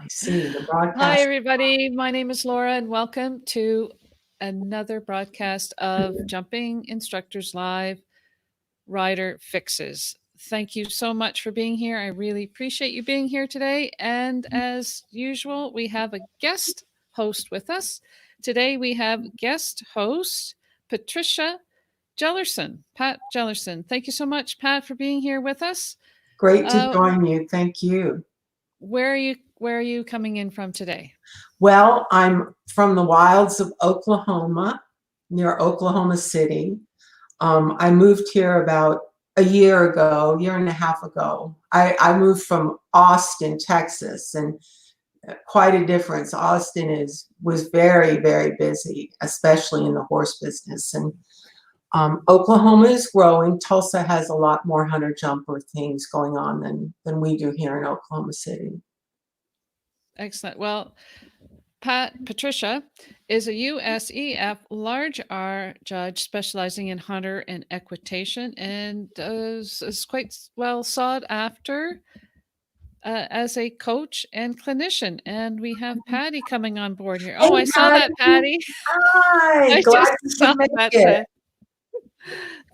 I see the Hi, broadcast. everybody. My name is Laura, and welcome to another broadcast of Jumping Instructors Live Rider Fixes. Thank you so much for being here. I really appreciate you being here today. And as usual, we have a guest host with us. Today, we have guest host Patricia Jellerson, Pat Jellerson. Thank you so much, Pat, for being here with us. Great to join you. Thank you. Where are you coming in from today? Well, I'm from the wilds of Oklahoma, near Oklahoma City. I moved here about a year and a half ago. I moved from Austin, Texas, and quite a difference. Austin was very, very busy, especially in the horse business. And Oklahoma is growing. Tulsa has a lot more hunter-jumper things going on than we do here in Oklahoma City. Excellent. Well, Patricia is a USEF large R judge specializing in hunter and equitation, and is quite well sought after as a coach and clinician. And we have Patty coming on board here. Oh, Hey, I saw that, Patty. Hi, I glad just saw make that. it.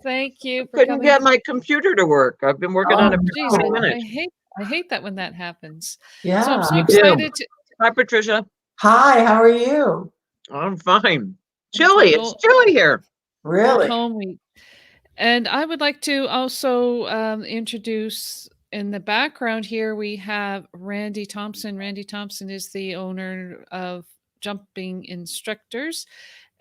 Thank you for Couldn't coming. get my computer to work. I've been working on it for Geez, 20 minutes. I hate that when that happens. Yeah. So I'm so You do. excited to. Hi, Patricia. Hi, how are you? I'm fine. Chilly. It's chilly here. Really? Home week. And I would like to also introduce, in the background here, we have Randy Thompson. Randy Thompson is the owner of Jumping Instructors.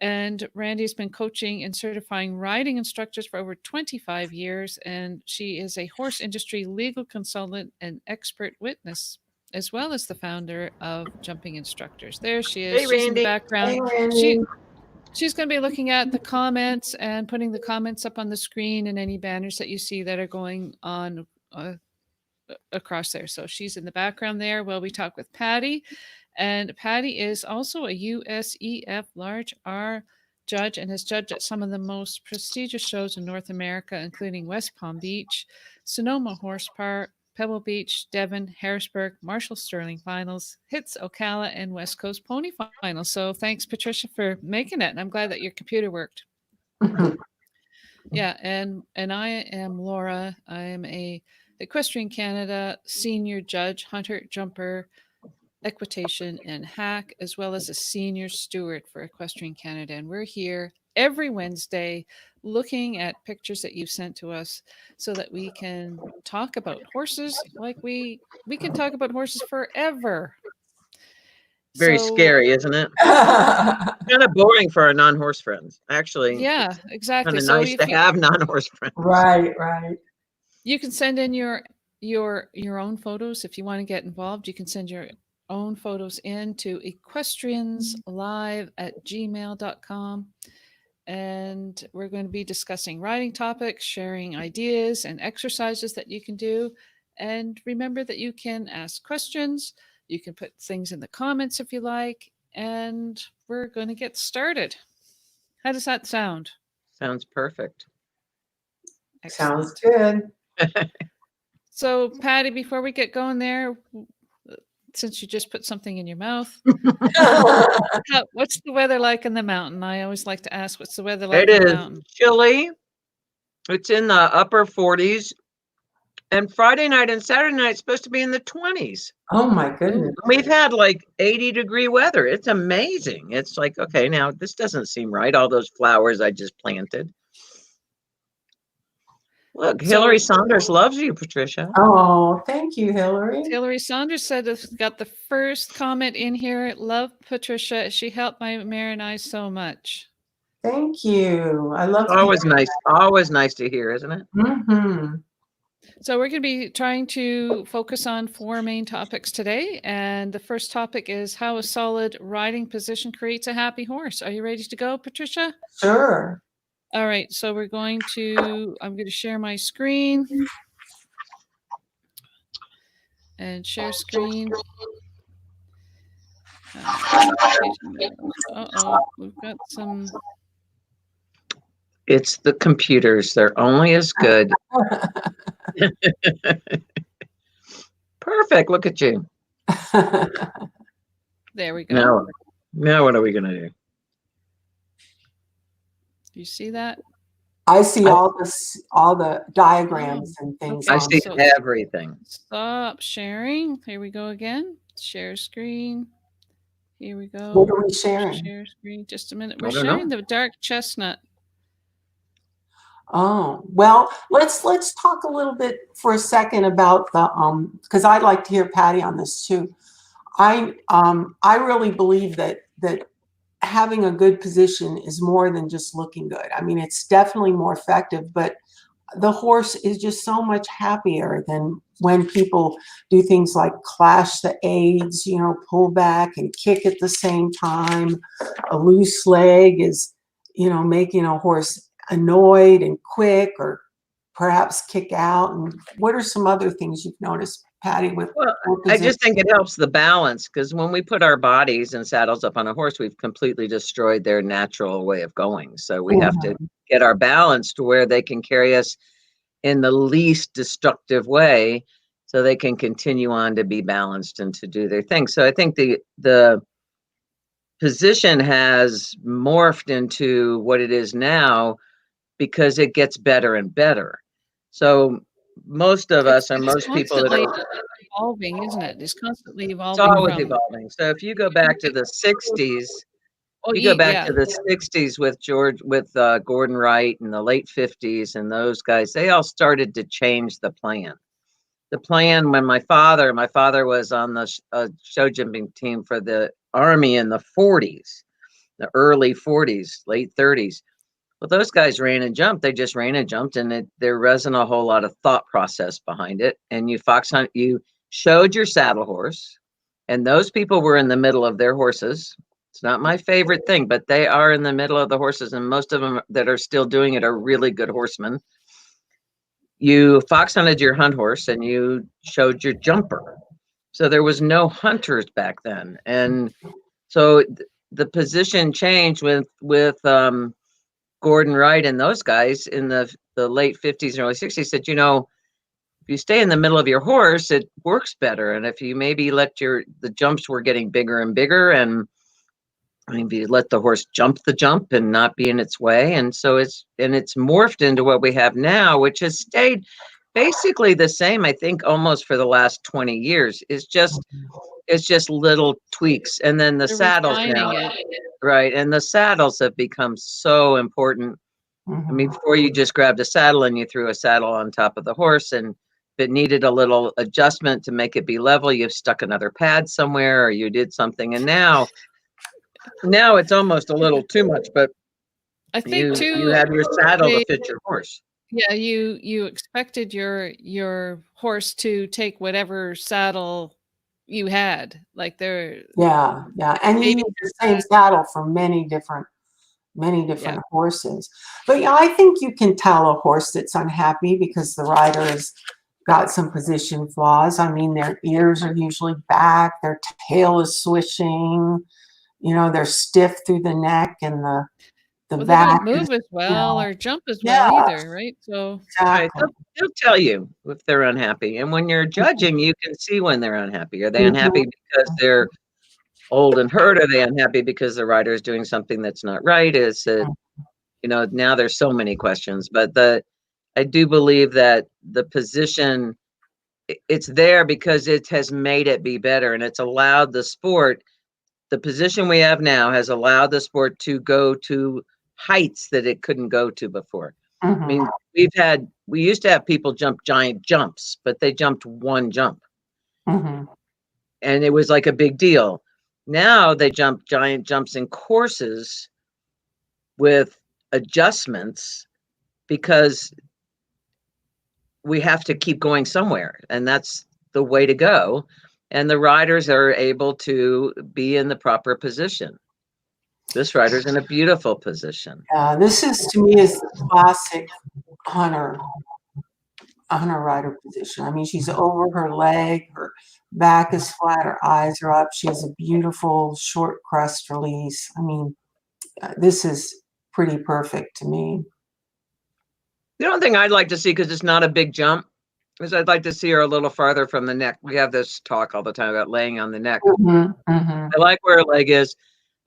And Randy's been coaching and certifying riding instructors for over 25 years. And she is a horse industry legal consultant and expert witness, as well as the founder of Jumping Instructors. There she is. Hey, She's in the Randy. background. Hey, Randy. She's going to be looking at the comments and putting the comments up on the screen and any banners that you see that are going on across there. So she's in the background there while we talk with Patty. And Patty is also a USEF large R judge and has judged at some of the most prestigious shows in North America, including West Palm Beach, Sonoma Horse Park, Pebble Beach, Devon, Harrisburg, Marshall Sterling Finals, HITS Ocala, and West Coast Pony Finals. So thanks, Patricia, for making it. And I'm glad that your computer worked. Yeah, and I am Laura. I am a Equestrian Canada senior judge, hunter, jumper, equitation, and hack, as well as a senior steward for Equestrian Canada. And we're here every Wednesday looking at pictures that you've sent to us so that we can talk about horses like we can talk about horses forever. Very scary, isn't it? Kind of boring for our non-horse friends, actually. Yeah, exactly. Kind of nice to have non-horse friends. Right. You can send in your own photos if you want to get involved. You can send your own photos in to EquestriansLive@gmail.com. And we're going to be discussing riding topics, sharing ideas and exercises that you can do. And remember that you can ask questions. You can put things in the comments if you like. And we're going to get started. How does that sound? Sounds perfect. Excellent. Sounds good. So, Patty, before we get going there, since you just put something in your mouth, what's the weather like in the mountain? I always like to ask, what's the weather like in the mountain? It is chilly. It's in the upper 40s. And Friday night and Saturday night, it's supposed to be in the 20s. Oh, my goodness. We've had like 80-degree weather. It's amazing. It's like, okay, now this doesn't seem right. All those flowers I just planted. Look, Hillary Saunders loves you, Patricia. Oh, thank you, Hillary. Hillary Saunders said it's got the first comment in here. Love Patricia. She helped my mare and I so much. Thank you. I love always nice. Always nice to hear, isn't it? Mm-hmm. So we're going to be trying to focus on 4 main topics today. And the first topic is how a solid riding position creates a happy horse. Are you ready to go, Patricia? Sure. All right, so I'm going to share my screen and share screen. We've got some. It's the computers. They're only as good. Perfect. Look at you. There we go. Now what are we gonna do? Do you see that? I see all the diagrams and things. Okay, I see so everything. stop sharing. Here we go again. Share screen. Here we go. What are we sharing? Share screen. Just a minute. I We're don't know. sharing the dark chestnut. Oh, well, let's talk a little bit for a second about the because I'd like to hear Patty on this too. I really believe that having a good position is more than just looking good. I mean, it's definitely more effective, but the horse is just so much happier than when people do things like clash the aids, you know, pull back and kick at the same time. A loose leg is, you know, making a horse annoyed and quick, or perhaps kick out. And what are some other things you've noticed, Patty, with Well, I just think it helps the balance, because when we put our bodies and saddles up on a horse, we've completely destroyed their natural way of going. So we have to get our balance to where they can carry us in the least destructive way, so they can continue on to be balanced and to do their thing. So I think the position has morphed into what it is now because it gets better and better. So most of us, or most people that are evolving, isn't it? It's constantly it's evolving. always evolving. So if you go back to the 60s, you go back to the 60s with Gordon Wright, and the late 50s, and those guys, they all started to change the plan. The plan when my father was on the show jumping team for the Army in the 40s, the early 40s, late 30s. Well, those guys ran and jumped. They just ran and jumped, and there wasn't a whole lot of thought process behind it. And you fox hunt, you showed your saddle horse, and those people were in the middle of their horses. It's not my favorite thing, but they are in the middle of the horses, and most of them that are still doing it are really good horsemen. You fox hunted your hunt horse, and you showed your jumper. So there was no hunters back then, and so the position changed with Gordon Wright and those guys in the late 50s and early 60s. Said, you know, if you stay in the middle of your horse, it works better. And if you maybe let the jumps were getting bigger and bigger, and maybe let the horse jump the jump and not be in its way. And so it's morphed into what we have now, which has stayed basically the same, I think, almost for the last 20 years. It's just little tweaks. And then the saddles now, right? And the saddles have become so important. I mean, before you just grabbed a saddle and you threw a saddle on top of the horse, and if it needed a little adjustment to make it be level, you've stuck another pad somewhere, or you did something. And now it's almost a little too much, but I think you have your saddle to fit your horse. Yeah, you expected your horse to take whatever saddle you had. Like and you need the same saddle for many different horses. But yeah, I think you can tell a horse that's unhappy because the rider has got some position flaws. I mean, their ears are usually back, their tail is swishing, you know, they're stiff through the neck, and the back they don't move as well, or jump as well either, right? So exactly. They'll tell you if they're unhappy. And when you're judging, you can see when they're unhappy. Are they unhappy because they're old and hurt? Are they unhappy because the rider is doing something that's not right? Is it, you know, now there's so many questions, but I do believe that the position, it's there because it has made it be better, and it's allowed the sport. The position we have now has allowed the sport to go to heights that it couldn't go to before. I mean, we used to have people jump giant jumps, but they jumped one jump. And it was like a big deal. Now they jump giant jumps in courses with adjustments, because we have to keep going somewhere, and that's the way to go. And the riders are able to be in the proper position. This rider's in a beautiful position. This is, to me, is the classic hunter rider position. I mean, she's over her leg, her back is flat, her eyes are up. She has a beautiful short crest release. I mean, this is pretty perfect to me. The only thing I'd like to see, because it's not a big jump, because I'd like to see her a little farther from the neck. We have this talk all the time about laying on the neck. I like where her leg is.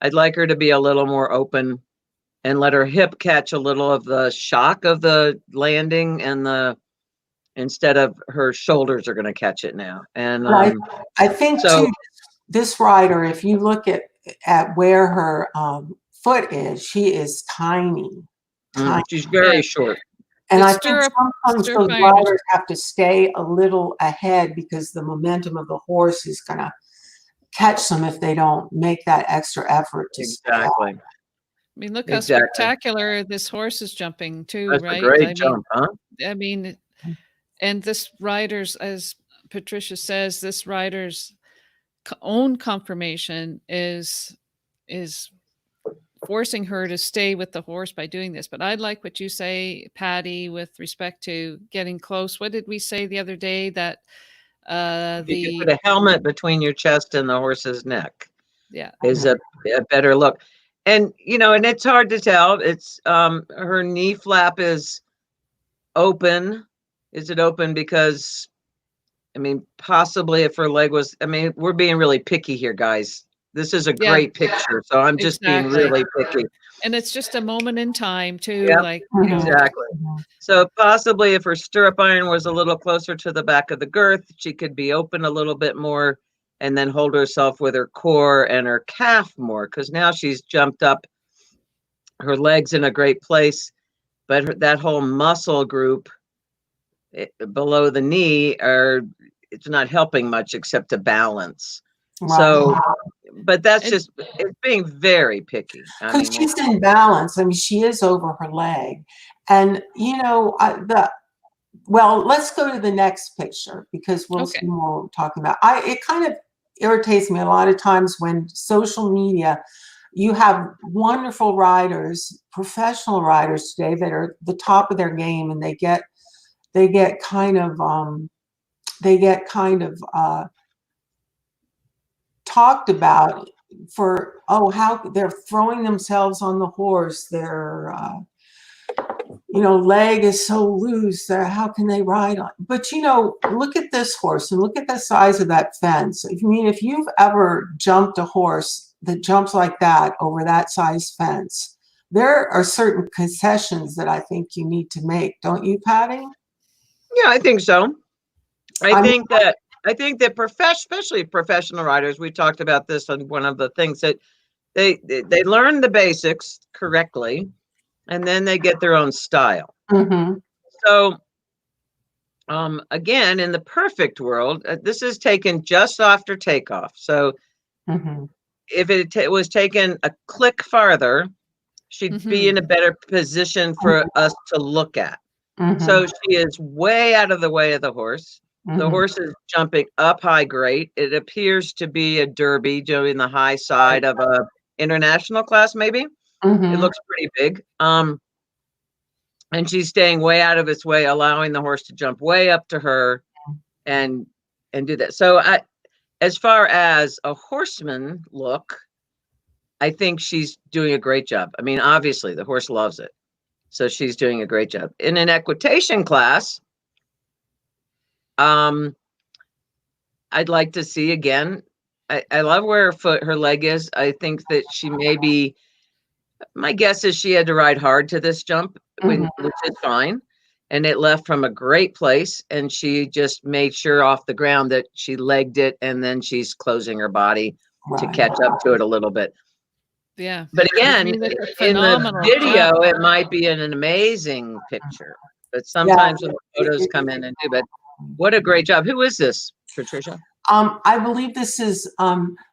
I'd like her to be a little more open and let her hip catch a little of the shock of the landing, and instead of her shoulders are going to catch it now. And I think so too, this rider, if you look at where her foot is, she is tiny. she's very short. And The I think sometimes those riders have to stay a little ahead because the momentum of the horse is going to catch them if they don't make that extra effort to Exactly. I mean, look how spectacular this horse is jumping too, That's right? a great jump, huh? I mean, and this rider's, as Patricia says, this rider's own conformation is forcing her to stay with the horse by doing this. But I'd like what you say, Patty, with respect to getting close. What did we say the other day? That you can put a helmet between your chest and the horse's neck. Yeah, is a better look. And and it's hard to tell. It's her knee flap is open. Is it open because, I mean, possibly if her leg was, I mean, we're being really picky here, guys. This is a great picture, so I'm just being really picky. And it's just a moment in time too. Yep, exactly. So possibly if her stirrup iron was a little closer to the back of the girth, she could be open a little bit more and then hold herself with her core and her calf more, because now she's jumped up, her legs in a great place, but that whole muscle group below the knee it's not helping much except to balance. Right. So, but that's it's being very picky. Because she's in balance. I mean, she is over her leg. And, well, let's go to the next picture because we'll see more what we're talking about. It kind of irritates me a lot of times when social media, you have wonderful riders, professional riders today that are the top of their game, and they get kind of talked about for how they're throwing themselves on the horse, their leg is so loose, how can they ride on? But look at this horse and look at the size of that fence. I mean, if you've ever jumped a horse that jumps like that over that size fence, there are certain concessions that I think you need to make, don't you, Patty? Yeah, I think so. I think that especially professional riders, we talked about this on one of the things, that they learn the basics correctly, and then they get their own style. So, again, in the perfect world, this is taken just after takeoff. So, if it was taken a click farther, she'd be in a better position for us to look at. So she is way out of the way of the horse. The horse is jumping up high great. It appears to be a derby doing the high side of a international class, maybe. It looks pretty big. And she's staying way out of its way, allowing the horse to jump way up to her and do that. So as far as a horseman look, I think she's doing a great job. I mean, obviously the horse loves it. So she's doing a great job. In an equitation class, I'd like to see again. I love where her leg is. I think that she maybe, my guess is she had to ride hard to this jump, which is fine. And it left from a great place. And she just made sure off the ground that she legged it, and then she's closing her body to catch up to it a little bit. Yeah. But again, in the video, it might be an amazing picture. But sometimes when the photos come in and do, but what a great job. Who is this, Patricia? I believe this is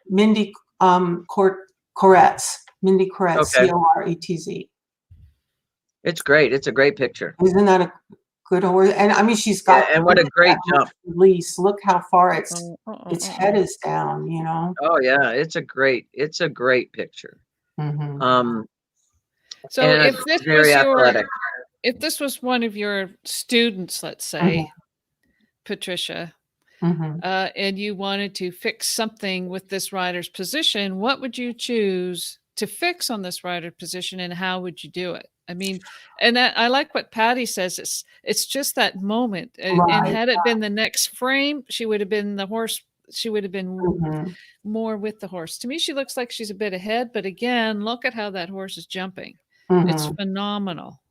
Mindy Koretz. Mindy Koretz, Coretz. It's great. It's a great picture. Isn't that a good horse? And I mean, she's got and what a great jump. Release. Look how far its head is down, Oh yeah, it's a great picture. So if this was one of your students, let's say, Patricia, and you wanted to fix something with this rider's position, what would you choose to fix on this rider position, and how would you do it? I mean, and that, I like what Patty says. It's just that moment. And Right. had it been the next frame, she would have been the horse. She would have been Mhm. more with the horse. To me, she looks like she's a bit ahead, but again, look at how that horse is jumping. It's Mhm. phenomenal.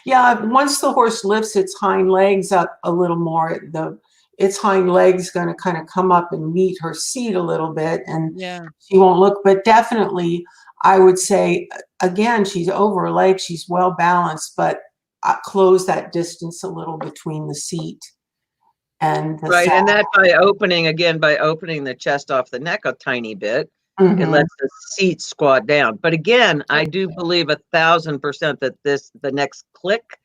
Yeah, once the horse lifts its hind legs up a little more, its hind legs going to kind of come up and meet her seat a little bit, and Yeah. she won't look. But definitely, I would say again, she's over her leg. She's well balanced, but close that distance a little between the seat and the Right, and saddle. that by opening the chest off the neck a tiny bit, it Mhm. lets the seat squat down. But again, I do believe 1,000% that the next click,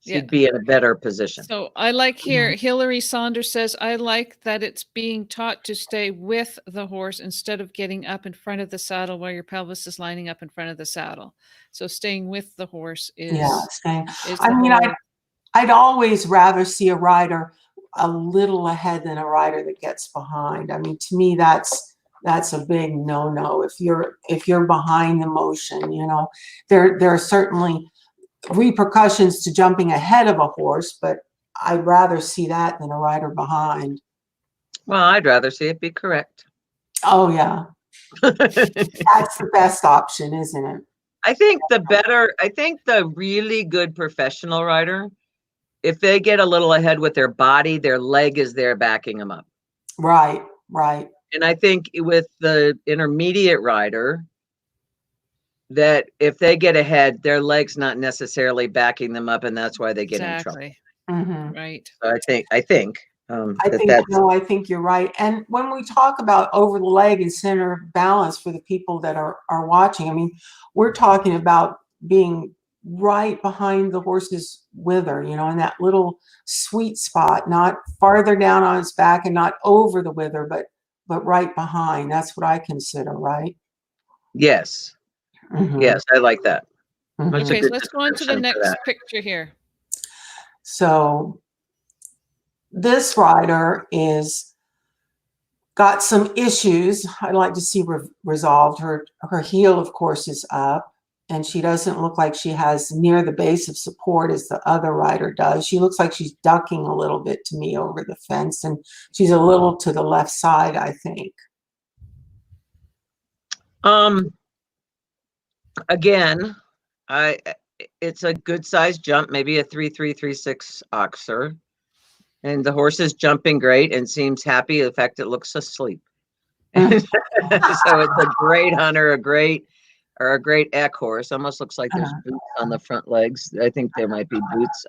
Yeah. she'd be in a better position. So I like here, Hillary Saunders says, I like that it's being taught to stay with the horse instead of getting up in front of the saddle where your pelvis is lining up in front of the saddle. So staying with the horse Yeah, is staying. is I the mean, whole. I'd always rather see a rider a little ahead than a rider that gets behind. I mean, to me, that's a big no-no. If you're behind the motion, there are certainly repercussions to jumping ahead of a horse, but I'd rather see that than a rider behind. Well, I'd rather see it be correct. Oh yeah, that's the best option, isn't it? I think the really good professional rider, if they get a little ahead with their body, their leg is there backing them up. Right, right. And I think with the intermediate rider, that if they get ahead, their leg's not necessarily backing them up, and that's why they get in trouble. Exactly. Mhm. Right. So I think I think you're right. And when we talk about over the leg and center of balance for the people that are watching, I mean, we're talking about being right behind the horse's wither, in that little sweet spot, not farther down on its back and not over the wither, but right behind. That's what I consider, right? yes, Mhm, yes, I like that. mhm. That's a Okay, so good let's go on to the description for next that. picture here. So this rider is got some issues I'd like to see resolved. Her heel, of course, is up, and she doesn't look like she has near the base of support as the other rider does. She looks like she's ducking a little bit to me over the fence, and she's a little to the left side, I think. Again, it's a good sized jump, maybe a 3.336 oxer. And the horse is jumping great and seems happy. In fact, it looks asleep. So it's a great hunter, a great eck horse. Almost looks like there's boots on the front legs. I think there might be boots.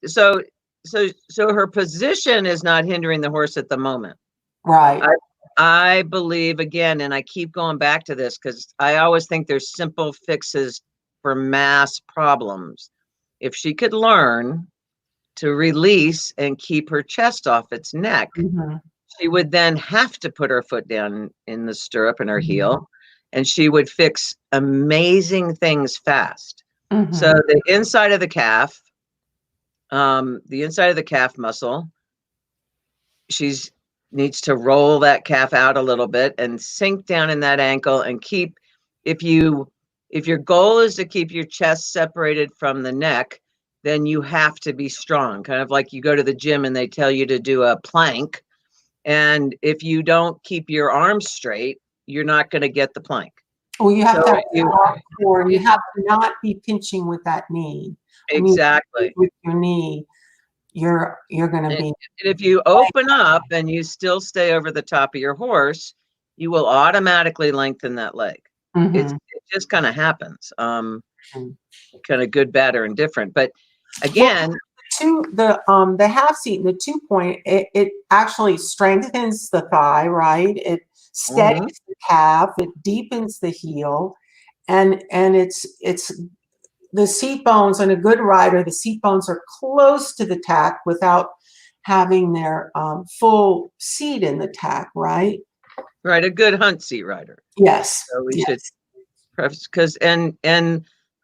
So her position is not hindering the horse at the moment. Right. I believe, again, and I keep going back to this because I always think there's simple fixes for mass problems. If she could learn to release and keep her chest off its neck, Mhm. she would then have to put her foot down in the stirrup and her heel, and she would fix amazing things fast. Mhm. So the inside of the calf muscle, she's needs to roll that calf out a little bit and sink down in that ankle and keep, if your goal is to keep your chest separated from the neck, then you have to be strong. Kind of like you go to the gym and they tell you to do a plank. And if you don't keep your arms straight, you're not going to get the plank. Well, you have So to have you- core. You have to not be pinching with that knee. Exactly. With your knee, you're going to be. And if you open up and you still stay over the top of your horse, you will automatically lengthen that leg. It just kind of happens. Kind of good, bad, or indifferent. But again, the half seat and the 2-point, it actually strengthens the thigh, right? It steadies the calf, it deepens the heel, and it's the seat bones on a good rider. The seat bones are close to the tack without having their full seat in the tack, right? Right, a good hunt seat rider. Yes. So we should preface, because and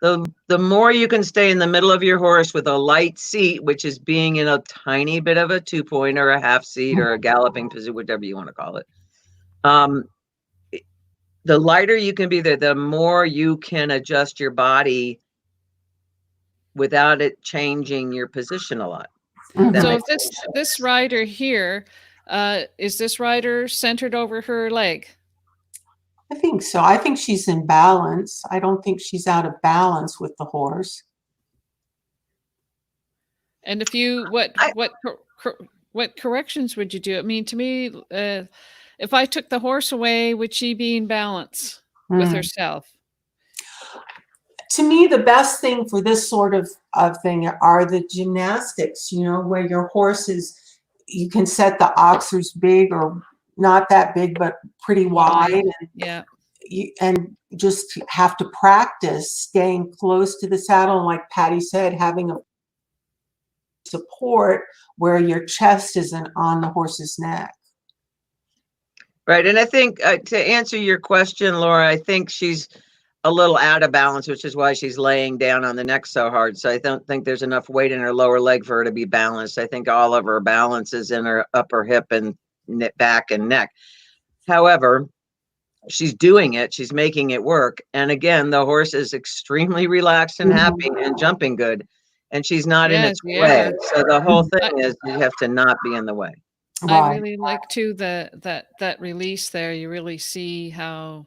the more you can stay in the middle of your horse with a light seat, which is being in a tiny bit of a 2-point or a half seat or a galloping position, whatever you want to call it, the lighter you can be there, the more you can adjust your body without it changing your position a lot. That So makes if this rider here, is this rider centered over her leg? I think so. I think she's in balance. I don't think she's out of balance with the horse. And if you, what corrections would you do? I mean, to me, if I took the horse away, would she be in balance with herself? To me, the best thing for this sort of thing are the gymnastics, you know, where your horse is, you can set the oxers big or not that big, but pretty wide. And, yeah. And just have to practice staying close to the saddle. And like Patty said, having a support where your chest isn't on the horse's neck. Right. And I think to answer your question, Laura, I think she's a little out of balance, which is why she's laying down on the neck so hard. So I don't think there's enough weight in her lower leg for her to be balanced. I think all of her balance is in her upper hip and back and neck. However, she's doing it. She's making it work. And again, the horse is extremely relaxed and happy and jumping good. And she's not in its way. So the whole thing is you have to not be in the way. I really like too that release there. You really see how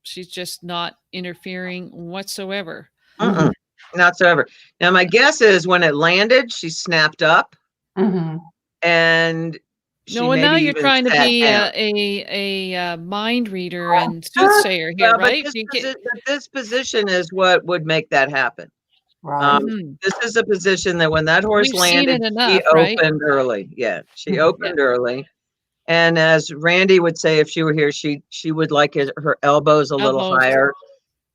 she's just not interfering whatsoever. Not so ever. Now my guess is when it landed, she snapped up, and no. And now you're trying to be a mind reader and soothsayer here, right? This position is what would make that happen. Right. This is a position that when that horse landed, she opened early. Yeah, she opened early. And as Randy would say, if she were here, she would like her elbows a little higher.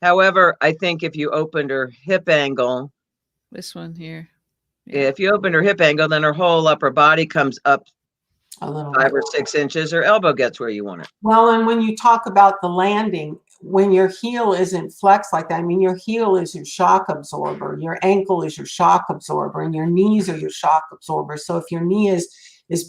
However, I think if you opened her hip angle, this one here, if you opened her hip angle, then her whole upper body comes up a little 5 or 6 inches. Her elbow gets where you want it. Well, and when you talk about the landing, when your heel isn't flexed like that, I mean, your heel is your shock absorber, your ankle is your shock absorber, and your knees are your shock absorber. So if your knee is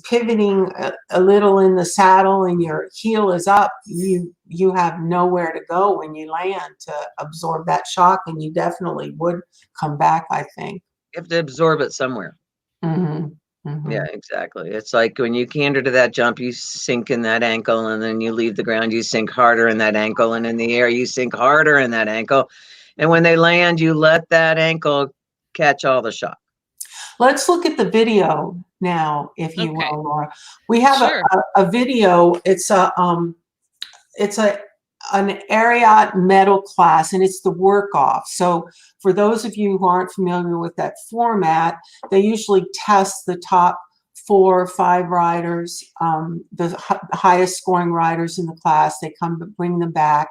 pivoting a little in the saddle and your heel is up, you have nowhere to go when you land to absorb that shock, and you definitely would come back, I think. You have to absorb it somewhere. Yeah, exactly. It's like when you canter to that jump, you sink in that ankle, and then you leave the ground, you sink harder in that ankle, and in the air, you sink harder in that ankle. And when they land, you let that ankle catch all the shock. Let's look at the video now, if you will, Laura. We have a video. It's an Ariat medal class, and it's the work off. So for those of you who aren't familiar with that format, they usually test the top 4 or 5 riders, the highest scoring riders in the class. They bring them back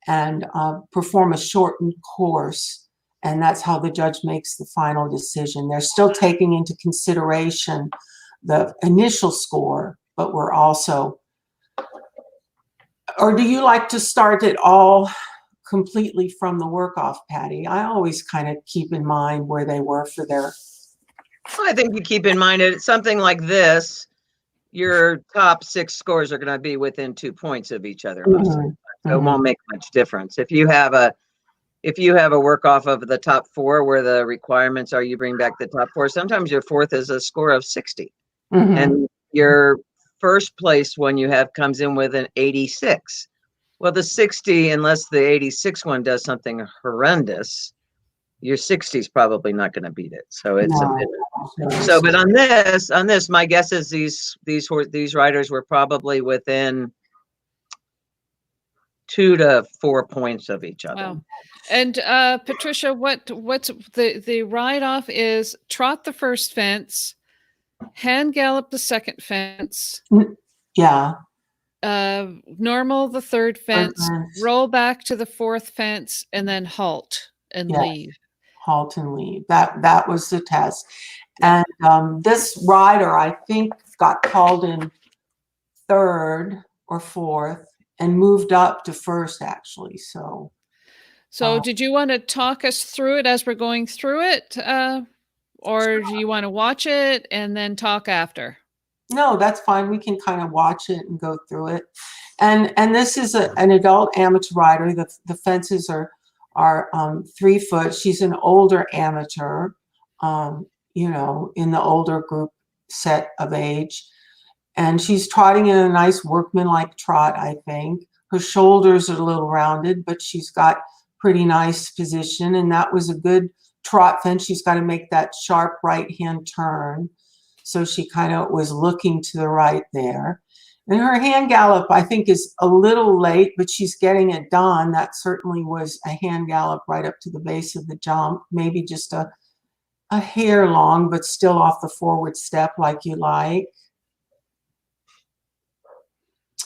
and perform a shortened course. And that's how the judge makes the final decision. They're still taking into consideration the initial score, but we're also, or do you like to start it all completely from the work off, Patty? I always kind of keep in mind where they were for their. I think you keep in mind it. Something like this, your top 6 scores are going to be within 2 points of each other. So it won't make much difference. If you have a work off of the top 4 where the requirements are you bring back the top 4, sometimes your 4th is a score of 60. And your first place one you have comes in with an 86. Well, the 60, unless the 86 one does something horrendous, your 60 is probably not going to beat it. So it's a bit. So, but on this, my guess is these riders were probably within 2 to 4 points of each other. Wow. And Patricia, what's the ride off is trot the first fence, hand gallop the second fence. Yeah. Normal the third fence, roll back to the 4th fence, and then halt and leave. Halt and leave. That was the test. And this rider, I think, got called in 3rd or 4th and moved up to 1st, actually. So did you want to talk us through it as we're going through it? Or do you want to watch it and then talk after? No, that's fine. We can kind of watch it and go through it. And this is an adult amateur rider. The fences are 3 foot. She's an older amateur, you know, in the older group set of age. And she's trotting in a nice workmanlike trot, I think. Her shoulders are a little rounded, but she's got pretty nice position. And that was a good trot fence. She's got to make that sharp right-hand turn. So she kind of was looking to the right there. And her hand gallop, I think, is a little late, but she's getting it done. That certainly was a hand gallop right up to the base of the jump, maybe just a hair long, but still off the forward step like you like.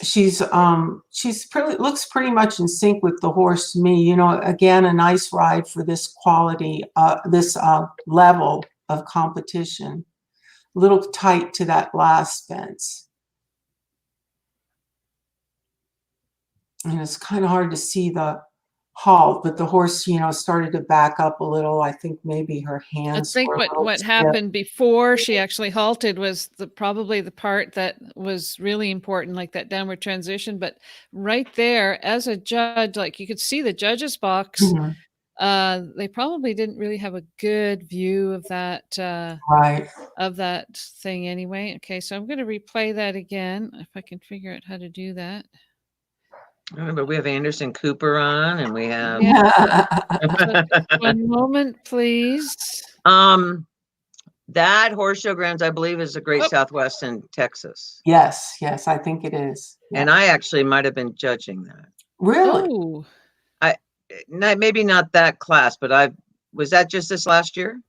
She's pretty, looks pretty much in sync with the horse to me. You know, again, a nice ride for this quality, this level of competition. A little tight to that last fence. And it's kind of hard to see the halt, but the horse, you know, started to back up a little. I think maybe her hands. I think what happened before she actually halted was probably the part that was really important, like that downward transition. But right there, as a judge, like you could see the judge's box. Mm-hmm. They probably didn't really have a good view of that. Right. Of that thing anyway. Okay, so I'm going to replay that again if I can figure out how to do that. But we have Anderson Cooper on, and we have. Yeah. One moment, please. That horse show grounds, I believe, is the Great Southwest in Texas. Yes, yes, I think it is. Yeah. And I actually might have been judging that. Really? Oh. Maybe not that class, but was that just this last year?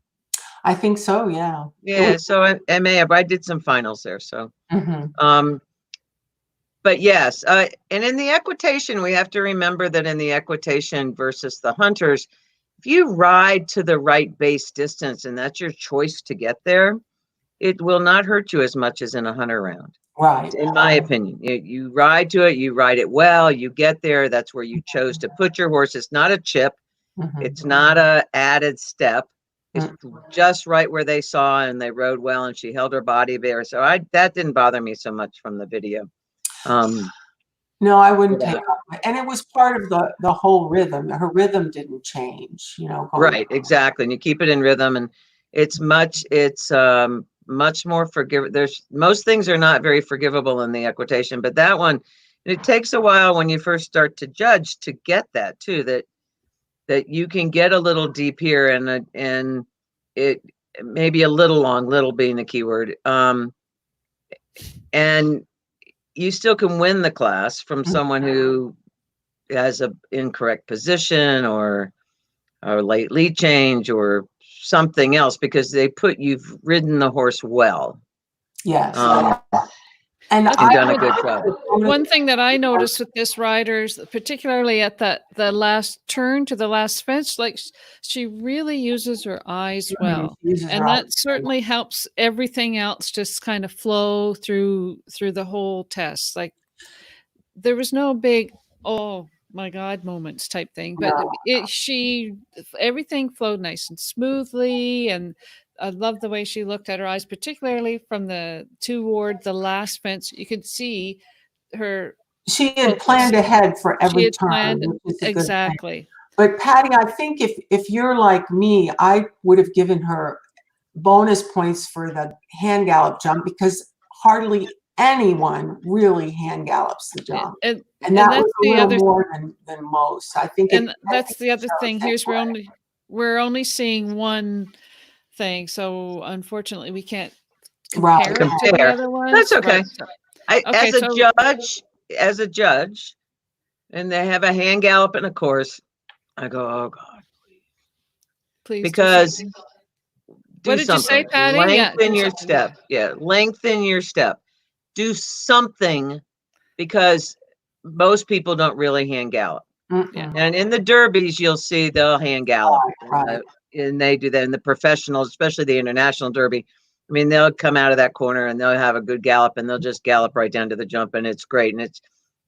I think so, yeah. Yeah, so I did some finals there, so. Mm-hmm. But yes, and in the equitation, we have to remember that in the equitation versus the hunters, if you ride to the right base distance and that's your choice to get there, it will not hurt you as much as in a hunter round. Right. In my opinion, you ride to it, you ride it well, you get there. That's where you chose to put your horse. It's not a chip. Mm-hmm. It's not a added step. It's just right where they saw, and they rode well, and she held her body there. So that didn't bother me so much from the video. No, I wouldn't take it. And it was part of the whole rhythm. Her rhythm didn't change, you know. Right, exactly. And you keep it in rhythm, and it's much more forgivable. Most things are not very forgivable in the equitation, but that one, it takes a while when you first start to judge to get that too, that you can get a little deep here, and it maybe a little long, little being the key word. And you still can win the class from someone who has an incorrect position or late lead change or something else, because you've ridden the horse well. Yes. And I've done a good job. One thing that I noticed with this rider, particularly at the last turn to the last fence, like she really uses her eyes well, and that certainly helps everything else just kind of flow through the whole test. Like there was no big oh my God moments type thing, but everything flowed nice and smoothly, and I love the way she looked at her eyes, particularly from toward the last fence. You could see her. She had planned ahead for every turn. Exactly. But Patty, I think if you're like me, I would have given her bonus points for the hand gallop jump, because hardly anyone really hand gallops the jump. And that was a little more than most. I think. And that's the other thing. Here's we're only seeing one thing, so unfortunately we can't compare to the other ones. That's okay. As a judge, and they have a hand gallop and a course, I go, oh God, please. Because what did you say, Patty? Lengthen your step. Yeah, lengthen your step. Do something, because most people don't really hand gallop. And in the derbies, you'll see they'll hand gallop. Right. And they do that in the professionals, especially the international derby. I mean, they'll come out of that corner and they'll have a good gallop, and they'll just gallop right down to the jump, and it's great. And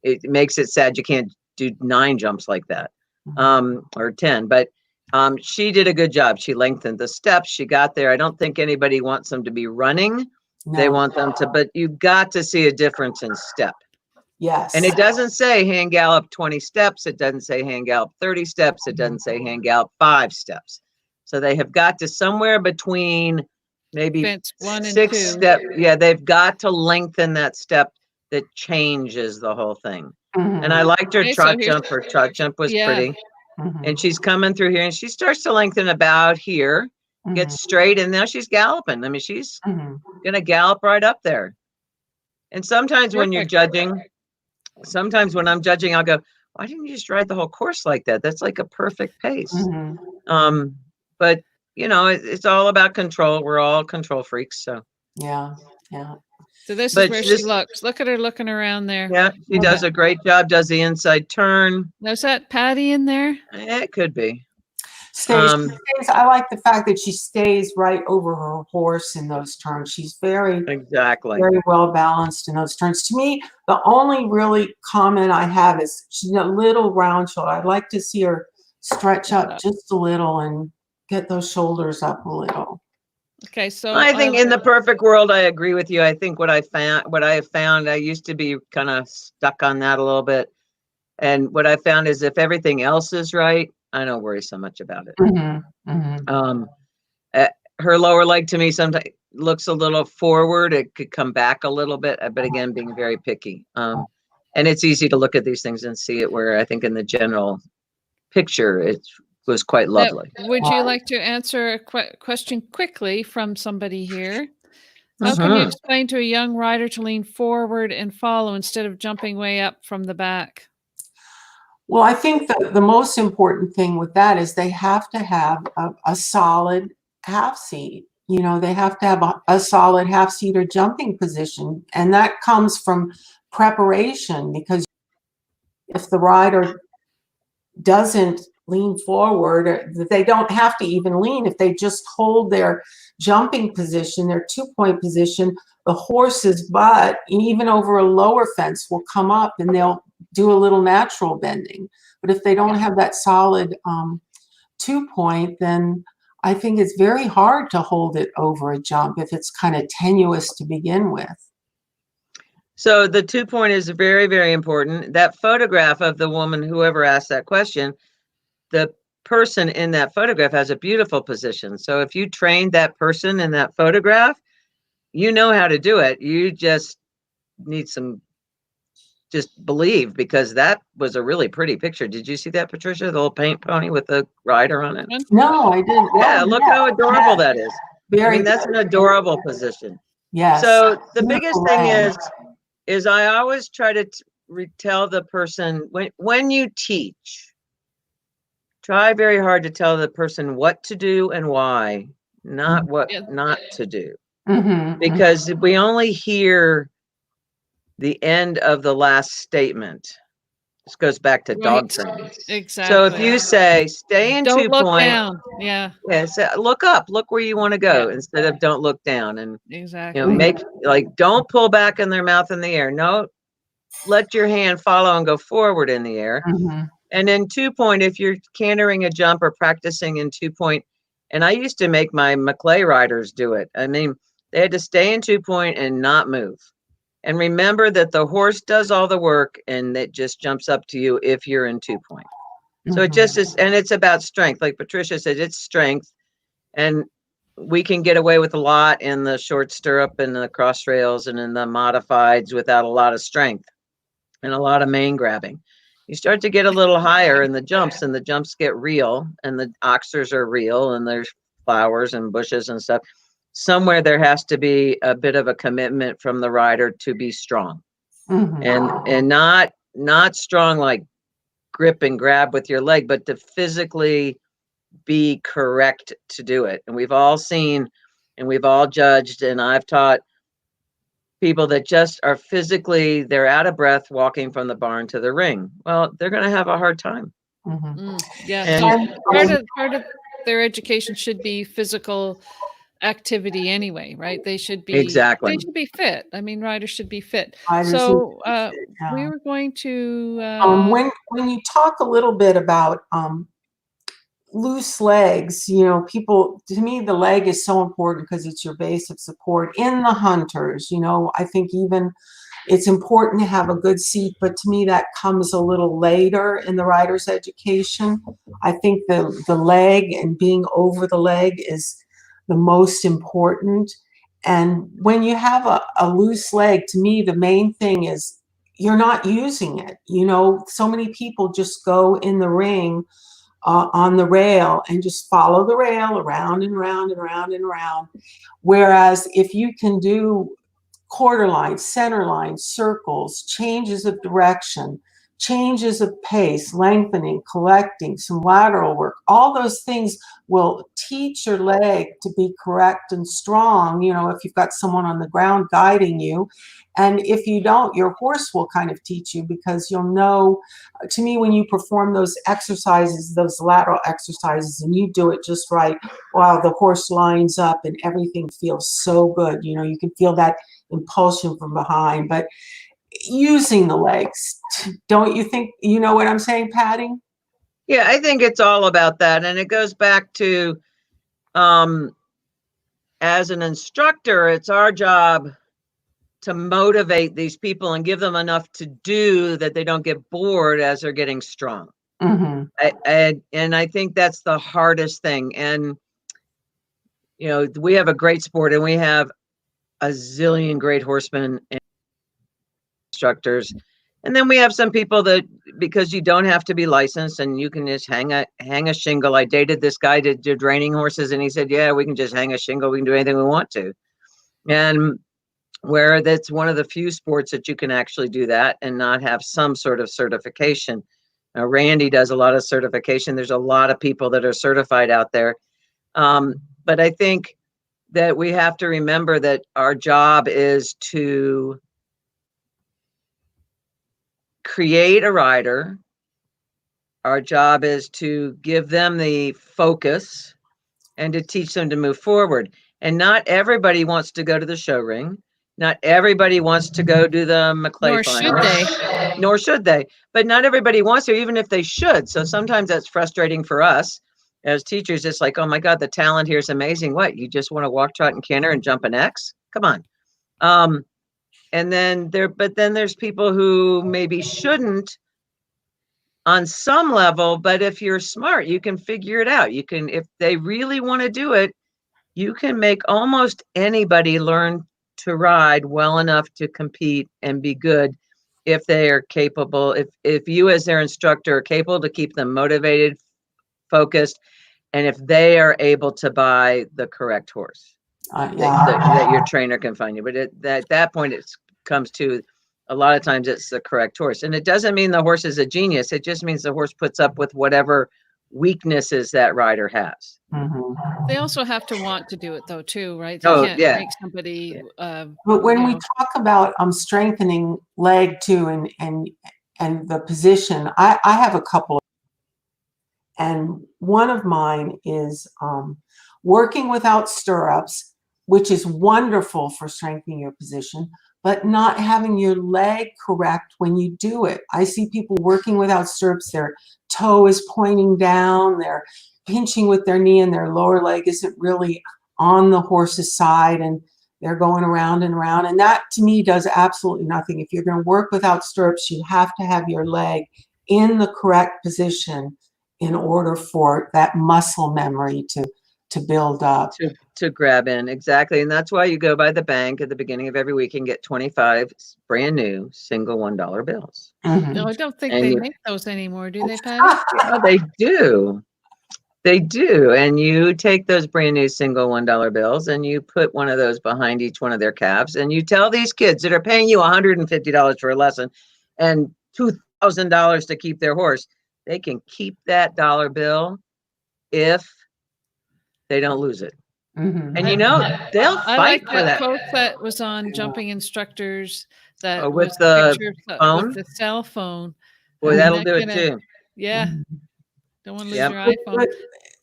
it makes it sad you can't do 9 jumps like that, or 10. But she did a good job. She lengthened the steps. She got there. I don't think anybody wants them to be running. They No. want them to, but you've got to see a difference in step. Yes. And it doesn't say hand gallop 20 steps. It doesn't say hand gallop 30 steps. It doesn't say hand gallop 5 steps. So they have got to somewhere between maybe Fence 1 and 6 2. step. Yeah, they've got to lengthen that step that changes the whole thing. And I liked her Okay, so trot here's- jump. Her trot jump was Yeah. pretty. And she's coming through here and she starts to lengthen about here, gets straight, and now she's galloping. I mean, she's gonna gallop right up there. And sometimes when you're Perfect. judging, sometimes when I'm judging, I'll go, why didn't you just ride the whole course like that? That's like a perfect pace. But you know, it's all about control. We're all control freaks. So Yeah. So this But is where she just- looks. Look at her looking around there. yeah, she does a great job, does the inside turn. Now, is that Patty in there? It could be. Stays, I like the fact that she stays right over her horse in those turns. She's very well balanced in those turns. To me, the only really comment I have is she's a little round shoulder. I'd like to see her stretch up just a little and get those shoulders up a little. Okay, so I think in the perfect world, I agree with you. I think what I have found, I used to be kind of stuck on that a little bit. And what I found is if everything else is right, I don't worry so much about it. Her lower leg to me sometimes looks a little forward. It could come back a little bit, but again, being very picky. And it's easy to look at these things and see it, where I think in the general picture, it was quite lovely. Would you like to answer a question quickly from somebody here? How can you explain to a young rider to lean forward and follow instead of jumping way up from the back? Well, I think the most important thing with that is they have to have a solid half seat. You know, they have to have a solid half seat or jumping position. And that comes from preparation, because if the rider doesn't lean forward, they don't have to even lean. If they just hold their jumping position, their 2-point position, the horse's butt, even over a lower fence, will come up and they'll do a little natural bending. But if they don't have that solid 2-point, then I think it's very hard to hold it over a jump if it's kind of tenuous to begin with. So the 2-point is very, very important. That photograph of the woman, whoever asked that question, the person in that photograph has a beautiful position. So if you trained that person in that photograph, you know how to do it. You just need just believe, because that was a really pretty picture. Did you see that, Patricia? The little paint pony with the rider on it? No, I didn't. Yeah, look how adorable that is. I mean, that's an adorable position. Yes. So the biggest thing is I always try to tell the person, when you teach, try very hard to tell the person what to do and why, not what not to do. Because we only hear the end of the last statement. This goes back to dog training. Exactly. So if you say, stay in don't 2-point. Look down. Yeah. So look up, look where you want to go, instead of don't look down. And exactly. You know, don't pull back in their mouth in the air. No, let your hand follow and go forward in the air. And then 2-point, if you're cantering a jump or practicing in 2-point, and I used to make my McClay riders do it. I mean, they had to stay in 2-point and not move. And remember that the horse does all the work and it just jumps up to you if you're in 2-point. So it just is, and it's about strength. Like Patricia said, it's strength. And we can get away with a lot in the short stirrup and the cross rails and in the modifieds without a lot of strength and a lot of mane grabbing. You start to get a little higher in the jumps, and the jumps get real, and the oxers are real, and there's flowers and bushes and stuff. Somewhere there has to be a bit of a commitment from the rider to be strong, and not strong like grip and grab with your leg, but to physically be correct to do it. And we've all seen and we've all judged, and I've taught people that just are physically, they're out of breath walking from the barn to the ring. Well, they're going to have a hard time. Yeah. Part of their education should be physical activity anyway, right? They should be They should be fit. I mean, riders should be fit. So we were going to when you talk a little bit about loose legs, people, to me, the leg is so important because it's your base of support in the hunters. I think even it's important to have a good seat, but to me that comes a little later in the rider's education. I think the leg and being over the leg is the most important. And when you have a loose leg, to me, the main thing is you're not using it. So many people just go in the ring on the rail and just follow the rail around and around and around and around. Whereas if you can do quarter lines, center lines, circles, changes of direction, changes of pace, lengthening, collecting, some lateral work, all those things will teach your leg to be correct and strong, if you've got someone on the ground guiding you. And if you don't, your horse will kind of teach you, because you'll know, to me, when you perform those exercises, those lateral exercises, and you do it just right, wow, the horse lines up and everything feels so good. You can feel that impulsion from behind. But using the legs, don't you think, you know what I'm saying, Patty? Yeah, I think it's all about that. And it goes back to, as an instructor, it's our job to motivate these people and give them enough to do that they don't get bored as they're getting strong. Mm-hmm. And I think that's the hardest thing. And, we have a great sport, and we have a zillion great horsemen and instructors. And then we have some people that, because you don't have to be licensed and you can just hang a shingle. I dated this guy to do draining horses, and he said, yeah, we can just hang a shingle. We can do anything we want to. And where that's one of the few sports that you can actually do that and not have some sort of certification. Now, Randy does a lot of certification. There's a lot of people that are certified out there. But I think that we have to remember that our job is to create a rider. Our job is to give them the focus and to teach them to move forward. And not everybody wants to go to the show ring. Not everybody wants to go do the McClay final. Nor should they. But not everybody wants to, even if they should. So sometimes that's frustrating for us as teachers. It's like, oh my God, the talent here is amazing. What, you just want to walk, trot, and canter and jump an X? Come on. And then there's people who maybe shouldn't on some level, but if you're smart, you can figure it out. You can, if they really want to do it, you can make almost anybody learn to ride well enough to compete and be good if they are capable. If you as their instructor are capable to keep them motivated, focused, and if they are able to buy the correct horse that your trainer can find you. But at that point, it comes to, a lot of times it's the correct horse. And it doesn't mean the horse is a genius. It just means the horse puts up with whatever weaknesses that rider has. Mm-hmm. They also have to want to do it though too, right? They can't make somebody but when we talk about strengthening leg too, and the position, I have a couple, and one of mine is working without stirrups, which is wonderful for strengthening your position, but not having your leg correct when you do it. I see people working without stirrups, their toe is pointing down, they're pinching with their knee, and their lower leg isn't really on the horse's side, and they're going around and around. And that to me does absolutely nothing. If you're going to work without stirrups, you have to have your leg in the correct position in order for that muscle memory to build up. To grab in, exactly. And that's why you go by the bank at the beginning of every week and get 25 brand new single $1 bills. Mm-hmm. No, I don't think they make those anymore, do they, Patty? Yeah, they do. They do. And you take those brand new single $1 bills and you put one of those behind each one of their calves, and you tell these kids that are paying you $150 for a lesson and $2,000 to keep their horse, they can keep that dollar bill if they don't lose it. Mm-hmm. And they'll fight I like for that quote that was on Jumping Instructors that with was the phone? With the cell phone. Boy, that'll do it too. Yeah. Don't want to lose your iPhone. But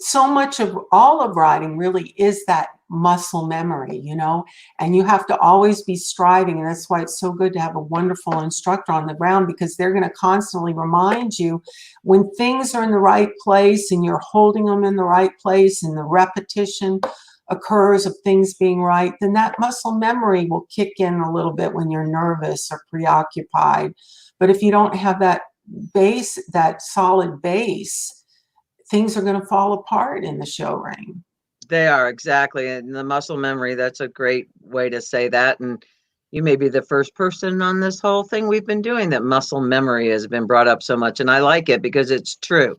so much of all of riding really is that muscle memory, you know, and you have to always be striving. And that's why it's so good to have a wonderful instructor on the ground, because they're going to constantly remind you when things are in the right place and you're holding them in the right place and the repetition occurs of things being right, then that muscle memory will kick in a little bit when you're nervous or preoccupied. But if you don't have that base, that solid base, things are going to fall apart in the show ring. They are, exactly. And the muscle memory, that's a great way to say that. And you may be the first person on this whole thing we've been doing that muscle memory has been brought up so much. And I like it because it's true.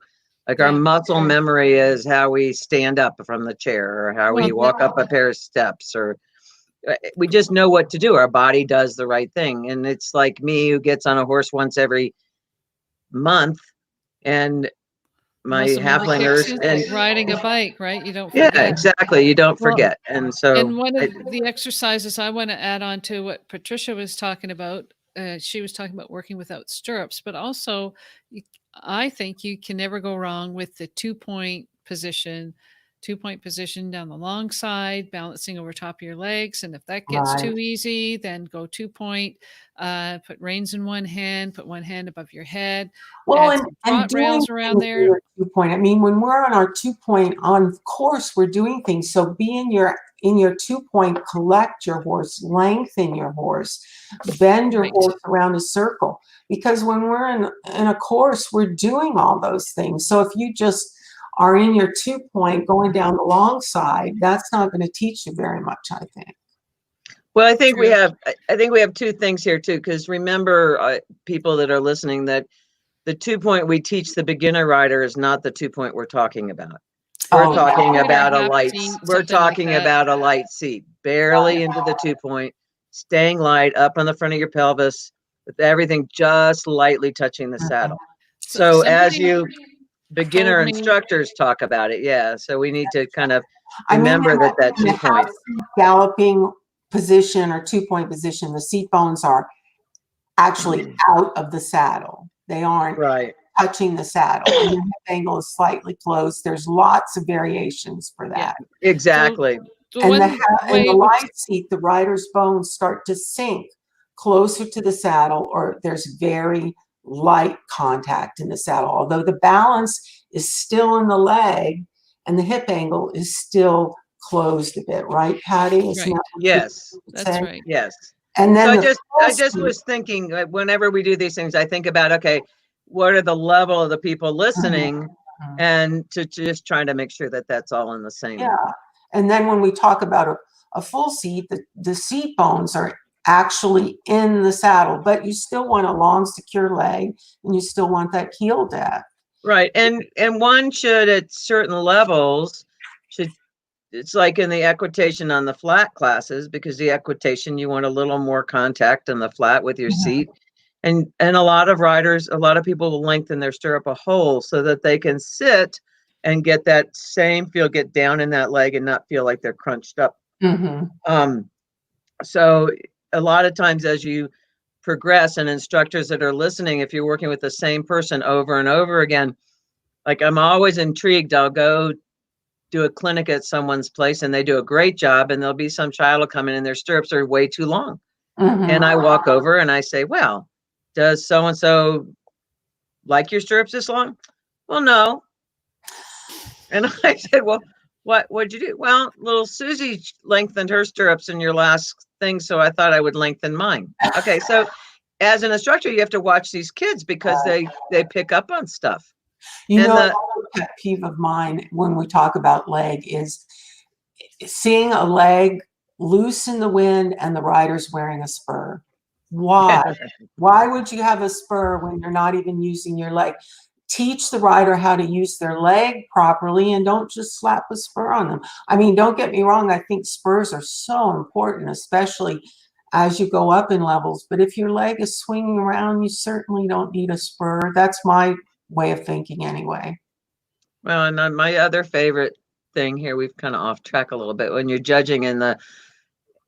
Like our muscle memory is how we stand up from the chair, or how we walk up a pair of steps, or we just know what to do. Our body does the right thing. And it's like me, who gets on a horse once every month, and my halflingers, and riding a bike, right? You don't forget. Yeah, exactly. You don't forget. And so, and one of the exercises I want to add on to what Patricia was talking about, she was talking about working without stirrups, but also I think you can never go wrong with the 2-point position down the long side, balancing over top of your legs. And if that gets too easy, then go 2-point, put reins in one hand, put one hand above your head. Well, and rails around there. 2-point. I mean, when we're on our 2-point on course, we're doing things. So be in your 2-point, collect your horse, lengthen your horse, bend your horse around a circle. Because when we're in a course, we're doing all those things. So if you just are in your 2-point going down the long side, that's not going to teach you very much, I think. Well, I think we have two things here too, because remember, people that are listening, that the 2-point we teach the beginner rider is not the 2-point we're talking about. We're talking about a light. We're talking about a light seat, barely into the 2-point, staying light up on the front of your pelvis, with everything just lightly touching the saddle. So as you beginner instructors talk about it, yeah. So we need to kind of remember that 2-point galloping position or 2-point position, the seat bones are actually out of the saddle. They aren't touching the saddle. And the hip angle is slightly closed. There's lots of variations for that. Yeah, exactly. So, and the light seat, the rider's bones start to sink closer to the saddle, or there's very light contact in the saddle, although the balance is still in the leg and the hip angle is still closed a bit, right, Patty? Yes, that's right. Yes. And then so I just was thinking, whenever we do these things, I think about, okay, what are the level of the people listening, and to just trying to make sure that that's all in the same. Yeah. And then when we talk about a full seat, the seat bones are actually in the saddle, but you still want a long, secure leg, and you still want that heel depth. Right. And one should, at certain levels, it's like in the equitation on the flat classes, because the equitation, you want a little more contact on the flat with your seat. And a lot of riders, a lot of people will lengthen their stirrup a hole so that they can sit and get that same feel, get down in that leg and not feel like they're crunched up. So a lot of times as you progress, and instructors that are listening, if you're working with the same person over and over again, like I'm always intrigued. I'll go do a clinic at someone's place and they do a great job, and there'll be some child will come in and their stirrups are way too long. And I walk over and I say, well, does so-and-so like your stirrups this long? Well, no. And I said, well, what'd you do? Well, little Susie lengthened her stirrups in your last thing, so I thought I would lengthen mine. Okay, so as an instructor, you have to watch these kids because they pick up on stuff. You know, another pet peeve of mine when we talk about leg is seeing a leg loose in the wind and the rider's wearing a spur. Why? Why would you have a spur when you're not even using your leg? Teach the rider how to use their leg properly, and don't just slap a spur on them. I mean, don't get me wrong. I think spurs are so important, especially as you go up in levels. But if your leg is swinging around, you certainly don't need a spur. That's my way of thinking anyway. Well, and my other favorite thing here, we've kind of off track a little bit, when you're judging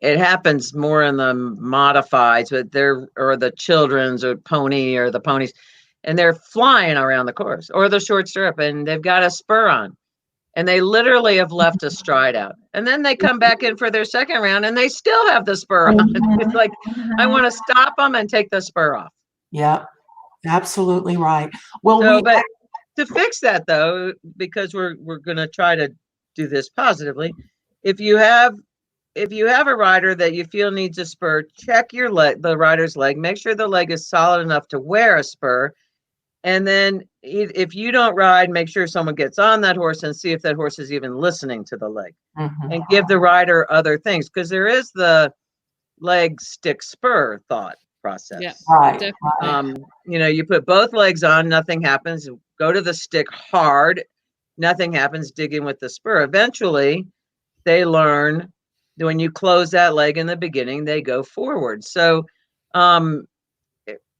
it happens more in the modifieds, but or the children's or pony or the ponies, and they're flying around the course, or the short stirrup, and they've got a spur on. and they literally have left a stride out. And then they come back in for their second round and they still have the spur on. It's like, I want to stop them and take the spur off. Yeah, absolutely right. Well, So, but to fix that though, because we're going to try to do this positively, if you have a rider that you feel needs a spur, check your leg, the rider's leg, make sure the leg is solid enough to wear a spur. And then if you don't ride, make sure someone gets on that horse and see if that horse is even listening to the leg, and give the rider other things, because there is the leg stick spur thought process. Yeah, right. You know, you put both legs on, nothing happens. Go to the stick hard, nothing happens. Dig in with the spur. Eventually, they learn that when you close that leg in the beginning, they go forward. So,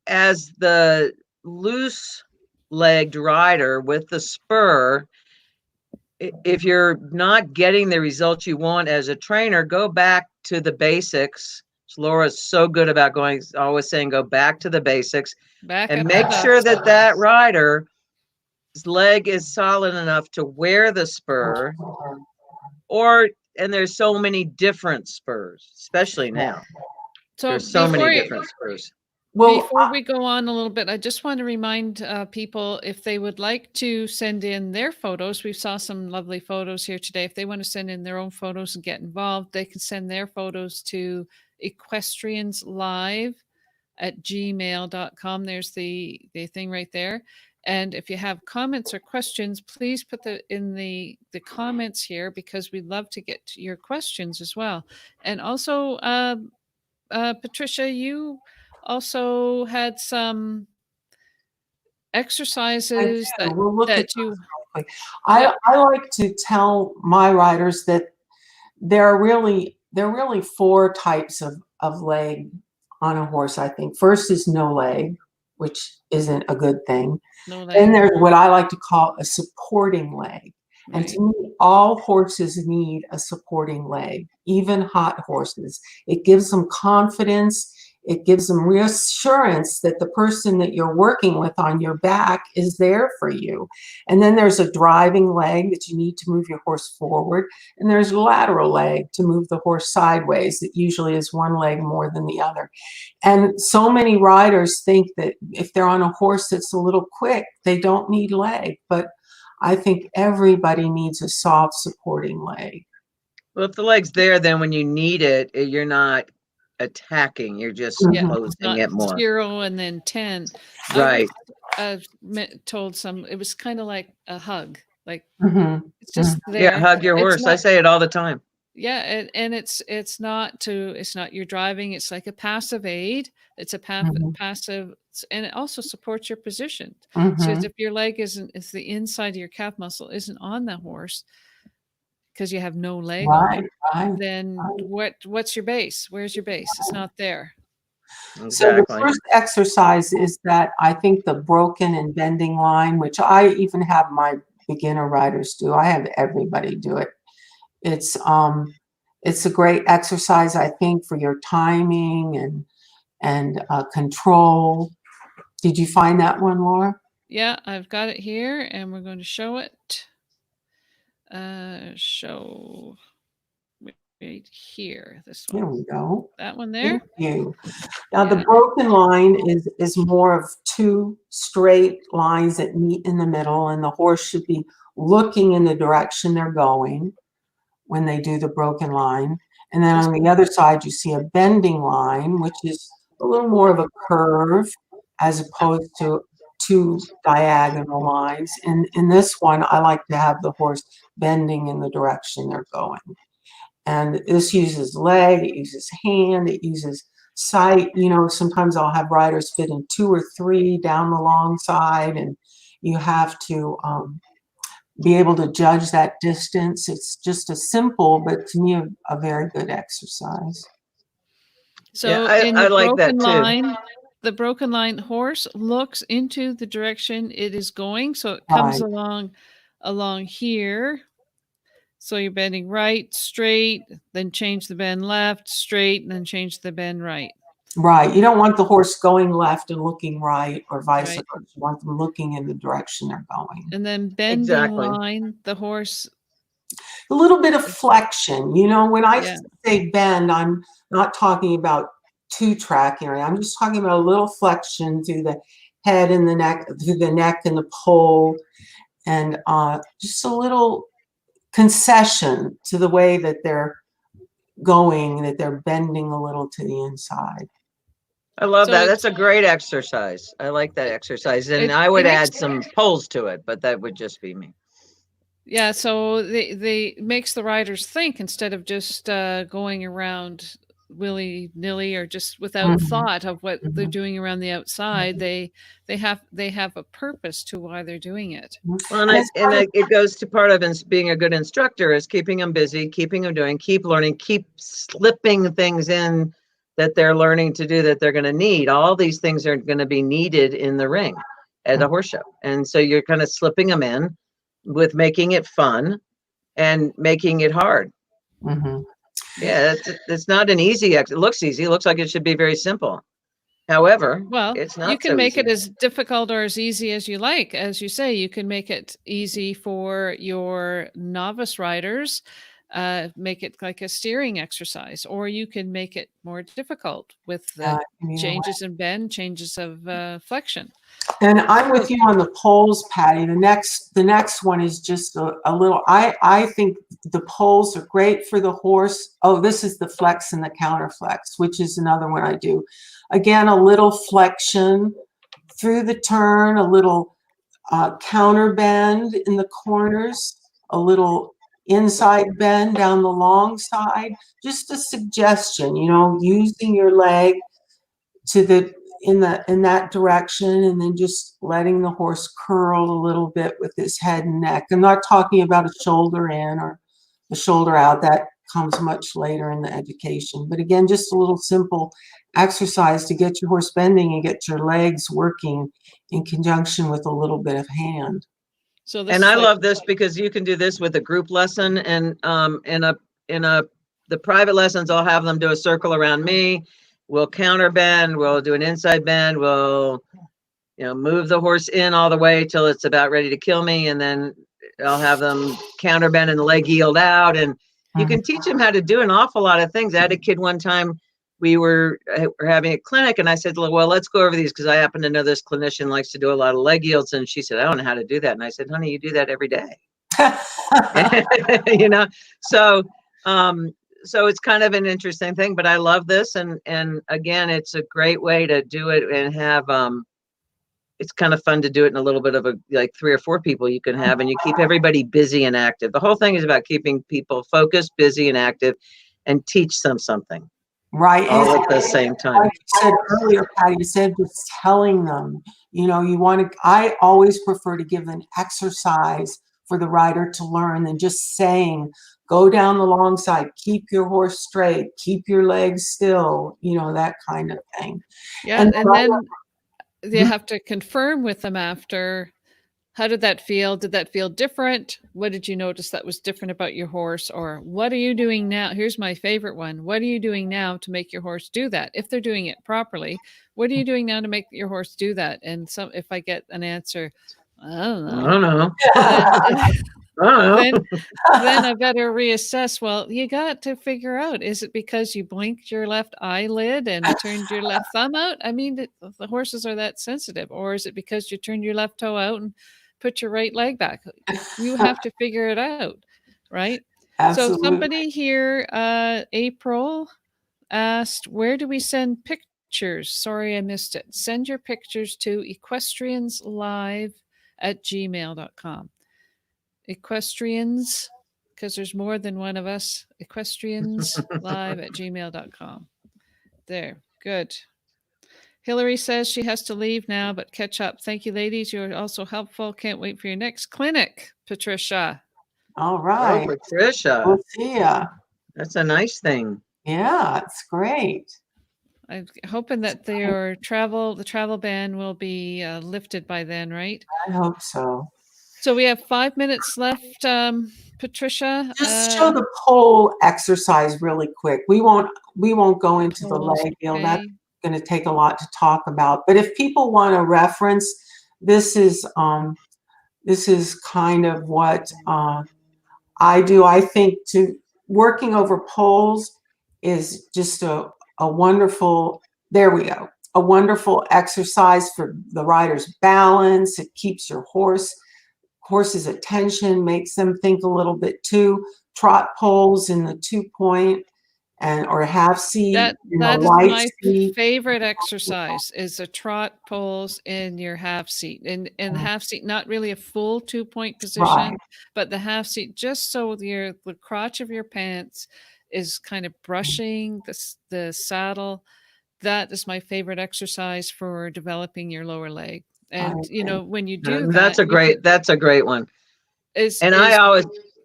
as the loose-legged rider with the spur, if you're not getting the results you want as a trainer, go back to the basics. Laura's so good about always saying, go back to the basics and make sure that that rider's leg is solid enough to wear the spur. And there's so many different spurs, especially now. So there's so many different spurs. Well, before we go on a little bit, I just want to remind people, if they would like to send in their photos, we saw some lovely photos here today. If they want to send in their own photos and get involved, they can send their photos to EquestriansLive@gmail.com. There's the thing right there. And if you have comments or questions, please put in the comments here, because we'd love to get to your questions as well. And also, Patricia, you also had some exercises that you. I like to tell my riders that there are really 4 types of leg on a horse. I think first is no leg, which isn't a good thing. No leg. Then there's what I like to call a supporting leg. Right. And to me, all horses need a supporting leg, even hot horses. It gives them confidence. It gives them reassurance that the person that you're working with on your back is there for you. And then there's a driving leg that you need to move your horse forward. And there's a lateral leg to move the horse sideways. That usually is one leg more than the other. And so many riders think that if they're on a horse that's a little quick, they don't need leg. But I think everybody needs a soft supporting leg. Well, if the leg's there, then when you need it, you're not attacking, you're just closing it more. 0 and then 10. Right. I've told some, it was kind of like a hug, like it's just there. Yeah, hug your horse. I say it all the time. Yeah, and it's not your driving. It's like a passive aid. It's a passive, and it also supports your position. So if your leg if the inside of your calf muscle isn't on the horse, because you have no leg on, then what's your base? Where's your base? It's not there. Exactly. So the first exercise is that I think the broken and bending line, which I even have my beginner riders do. I have everybody do it. It's a great exercise, I think, for your timing and control. Did you find that one, Laura? Yeah, I've got it here, and we're going to show it. Show right here. This one. There we go. That one there. Thank you. Now the broken line is more of 2 straight lines that meet in the middle, and the horse should be looking in the direction they're going when they do the broken line. And then on the other side, you see a bending line, which is a little more of a curve as opposed to 2 diagonal lines. And in this one, I like to have the horse bending in the direction they're going. And this uses leg, it uses hand, it uses sight. You know, sometimes I'll have riders fit in 2 or 3 down the long side, and you have to be able to judge that distance. It's just a simple, but to me, a very good exercise. So I like that too. The broken line horse looks into the direction it is going. So it comes along here. So you're bending right, straight, then change the bend left, straight, and then change the bend right. Right. You don't want the horse going left and looking right, or vice versa. You want them looking in the direction they're going. And then bending line, the horse A little bit of flexion. You know, when I Yeah. say bend, I'm not talking about two-track area. I'm just talking about a little flexion through the head and the neck, through the neck and the pole, and just a little concession to the way that they're going, that they're bending a little to the inside. I love So that. it's- That's a great exercise. I like that exercise. And I it would makes- add some poles to it, but that would just be me. Yeah, so they makes the riders think instead of just going around willy-nilly or just without thought of what they're doing around the outside. They have a purpose to why they're doing it. Well, it goes to part of being a good instructor is keeping them busy, keeping them doing, keep learning, keep slipping things in that they're learning to do that they're going to need. All these things are going to be needed in the ring at the horse show. And so you're kind of slipping them in with making it fun and making it hard. Yeah, it's not an easy it looks easy. It looks like it should be very simple. However, well, it's not. You can so make easy. it as difficult or as easy as you like. As you say, you can make it easy for your novice riders, make it like a steering exercise, or you can make it more difficult with the changes in bend, changes of flexion. And I'm with you on the poles, Patty. The next one is just a little, I think the poles are great for the horse. Oh, this is the flex and the counter flex, which is another one I do. Again, a little flexion through the turn, a little counter bend in the corners, a little inside bend down the long side. Just a suggestion, you know, using your leg to in that direction, and then just letting the horse curl a little bit with his head and neck. I'm not talking about a shoulder in or a shoulder out. That comes much later in the education. But again, just a little simple exercise to get your horse bending and get your legs working in conjunction with a little bit of hand. So this and I love this because you can do this with a group lesson, and the private lessons, I'll have them do a circle around me. We'll counter bend, we'll do an inside bend, we'll, you know, move the horse in all the way till it's about ready to kill me, and then I'll have them counter bend and the leg yield out. And you can teach them how to do an awful lot of things. I had a kid one time, we were having a clinic, and I said, well, let's go over these because I happen to know this clinician likes to do a lot of leg yields. And she said, I don't know how to do that. And I said, honey, you do that every day. You know, so it's kind of an interesting thing, but I love this. And again, it's a great way to do it and have, it's kind of fun to do it in a little bit of a, like 3 or 4 people you can have, and you keep everybody busy and active. The whole thing is about keeping people focused, busy and active, and teach them something. Right. All at the same time. Like you said earlier, Patty, you said just telling them, you know, I always prefer to give an exercise for the rider to learn than just saying, go down the long side, keep your horse straight, keep your legs still, you know, that kind of thing. Yeah, and then they have to confirm with them after, how did that feel? Did that feel different? What did you notice that was different about your horse? Or what are you doing now? Here's my favorite one. What are you doing now to make your horse do that? If they're doing it properly, what are you doing now to make your horse do that? And if I get an answer, I don't know. Then I better reassess. Well, you got to figure out, is it because you blinked your left eyelid and turned your left thumb out? I mean, the horses are that sensitive. Or is it because you turned your left toe out and put your right leg back? You have to figure it out, right? Absolutely. So somebody here, April, asked, where do we send pictures? Sorry, I missed it. Send your pictures to EquestriansLive@gmail.com. Equestrians, because there's more than one of us. EquestriansLive@gmail.com. There, good. Hillary says she has to leave now, but catch up. Thank you, ladies. You're also helpful. Can't wait for your next clinic, Patricia. All right. Oh, Patricia. We'll see ya. That's a nice thing. Yeah, it's great. I'm hoping that the travel ban will be lifted by then, right? I hope so. So we have 5 minutes left, Patricia. Just show the pole exercise really quick. We won't go into the leg yield. That's going to take a lot to talk about. But if people want a reference, this is kind of what I do. I think working over poles is just a wonderful, there we go, a wonderful exercise for the rider's balance. It keeps your horse's attention, makes them think a little bit too. Trot poles in the 2-point or half seat, that is light my seat. favorite exercise, is a trot poles in your half seat. In the half seat, not really a full 2-point position, Right. but the half seat, just so the crotch of your pants is kind of brushing the saddle. That is my favorite exercise for developing your lower leg. And when you do that, that's a great one.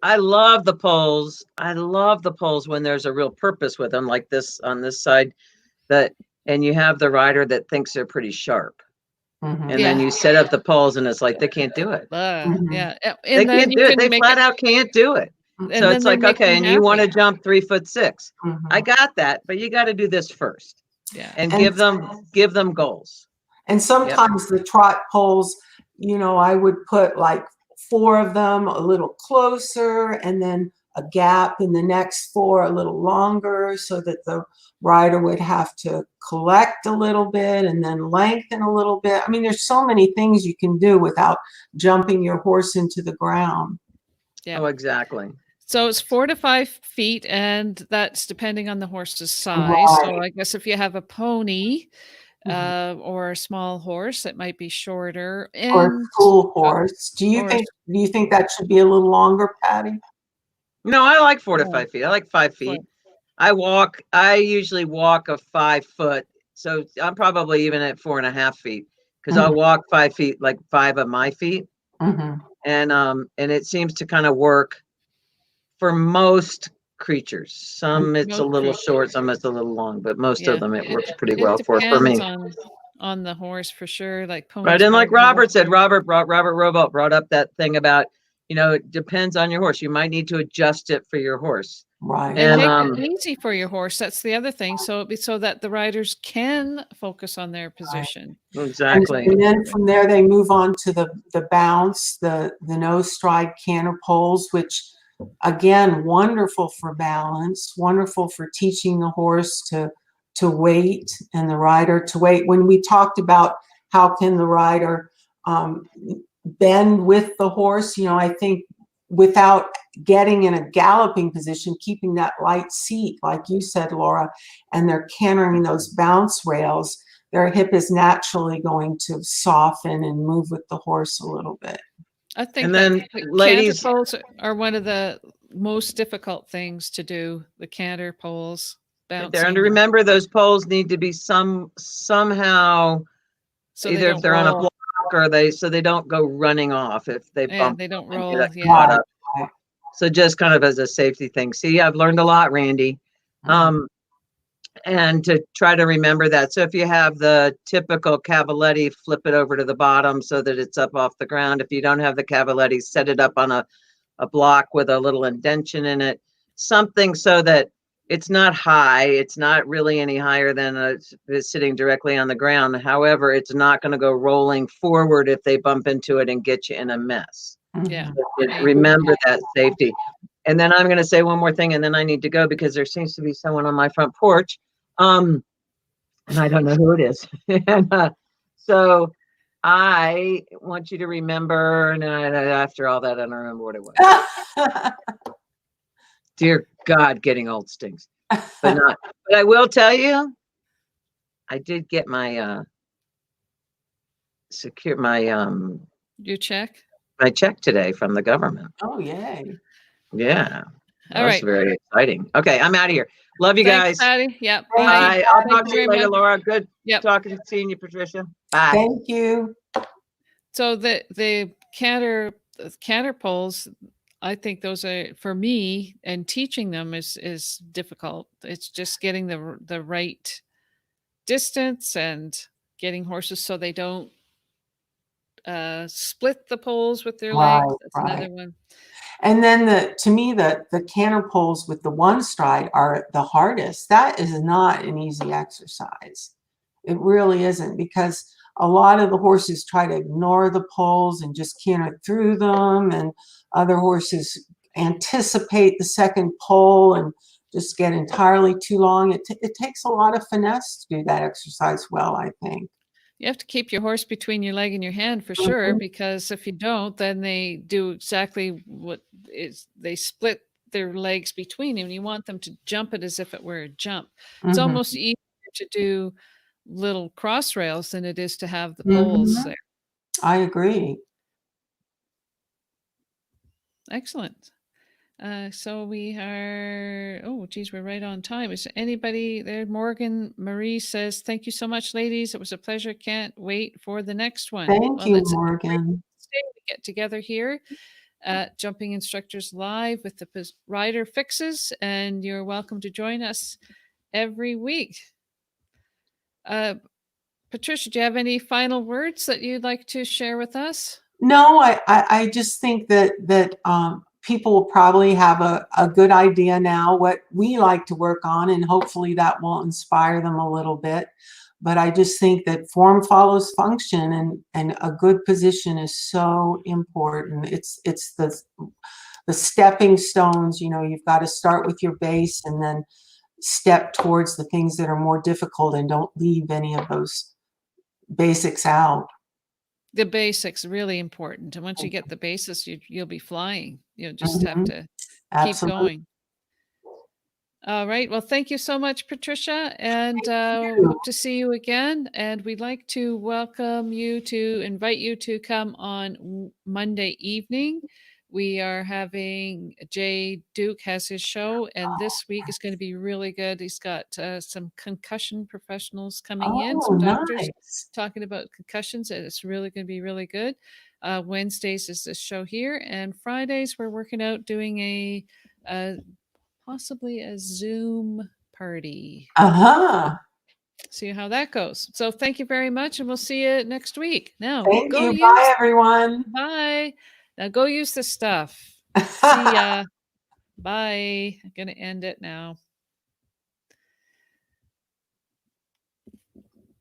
I love the poles. I love the poles when there's a real purpose with them, like this on this side, and you have the rider that thinks they're pretty sharp. And then you set up the poles and it's like, they can't do it. Yeah. They can't do it. They flat out can't do it. So it's like, okay, and you want to jump 3'6". I got that, but you got to do this first. Yeah. And give them goals. And sometimes the trot poles, I would put like 4 of them a little closer and then a gap in the next 4 a little longer, so that the rider would have to collect a little bit and then lengthen a little bit. I mean, there's so many things you can do without jumping your horse into the ground. Yeah. Oh, exactly. So it's 4 to 5 feet, and that's depending on the horse's size. Right. So I guess if you have a pony or a small horse, it might be shorter. Or a school horse. Do you think that should be a little longer, Patty? No, I like 4 to 5 feet. I like 5 feet. I usually walk a 5 foot. So I'm probably even at 4.5 feet, because I'll walk 5 feet, like 5 of my feet. And it seems to kind of work for most creatures. Some it's a little short, some it's a little long, but most of them it works pretty well for me. On the horse for sure, like ponies. Right, and like Robert said, Robert Robout brought up that thing about, it depends on your horse. You might need to adjust it for your horse. Right. And make it easy for your horse. That's the other thing. So that the riders can focus on their position. Right. Exactly. And then from there they move on to the bounce, the no stride canter poles, which again, wonderful for balance, wonderful for teaching the horse to wait and the rider to wait. When we talked about how can the rider bend with the horse, I think without getting in a galloping position, keeping that light seat, like you said, Laura, and they're cantering those bounce rails, their hip is naturally going to soften and move with the horse a little bit. I think that ladies, canter poles are one of the most difficult things to do. The canter poles, bouncing. And remember, those poles need to be somehow, so either if they're on a block or so they don't go running off if they bump. They don't roll. Yeah. So just kind of as a safety thing. See, I've learned a lot, Randy. And to try to remember that. So if you have the typical cavaletti, flip it over to the bottom so that it's up off the ground. If you don't have the cavaletti, set it up on a block with a little indention in it, something so that it's not high. It's not really any higher than sitting directly on the ground. However, it's not going to go rolling forward if they bump into it and get you in a mess. Yeah. So remember that safety. And then I'm going to say one more thing, and then I need to go because there seems to be someone on my front porch. And I don't know who it is. And so I want you to remember, and after all that, I don't remember what it was. Dear God, getting old stinks. But I will tell you, I did get my your check? My check today from the government. Oh, yay. Yeah. All right. That's very exciting. Okay, I'm out of here. Love you guys. Patty. Yep. Bye. I'll talk to you later, Laura. Good seeing you, Patricia. Bye. Thank you. So the canter poles, I think those are, for me, and teaching them is difficult. It's just getting the right distance and getting horses so they don't split the poles with their legs. That's another one. And then to me, the canter poles with the one stride are the hardest. That is not an easy exercise. It really isn't, because a lot of the horses try to ignore the poles and just canter through them, and other horses anticipate the second pole and just get entirely too long. It takes a lot of finesse to do that exercise well, I think. You have to keep your horse between your leg and your hand for sure, because if you don't, then they do exactly what is, they split their legs between them. You want them to jump it as if it were a jump. It's almost easier to do little cross rails than it is to have the poles there. I agree. Excellent. So we are, oh, geez, we're right on time. Is anybody there? Morgan Marie says, thank you so much, ladies. It was a pleasure. Can't wait for the next one. Thank you, Morgan. We get together here at Jumping Instructors Live with the rider fixes, and you're welcome to join us every week. Patricia, do you have any final words that you'd like to share with us? No, I just think that people will probably have a good idea now what we like to work on, and hopefully that will inspire them a little bit. But I just think that form follows function, and a good position is so important. It's the stepping stones. You know, you've got to start with your base and then step towards the things that are more difficult, and don't leave any of those basics out. The basics really important, and once you get the basis, you'll be flying. You'll just have to keep going. All right. Well, thank you so much, Patricia, and hope to see you again. And we'd like to welcome you, to invite you to come on Monday evening. We are having Jay Duke has his show, and this week is going to be really good. He's got some concussion professionals coming in, some doctors talking about concussions, and it's really going to be really good. Wednesdays is this show here, and Fridays we're working out doing a possibly a Zoom party. See how that goes. So thank you very much, and we'll see you next week. Now, thank you. Bye, everyone. Bye. Now go use the stuff. See ya. Bye. I'm going to end it now.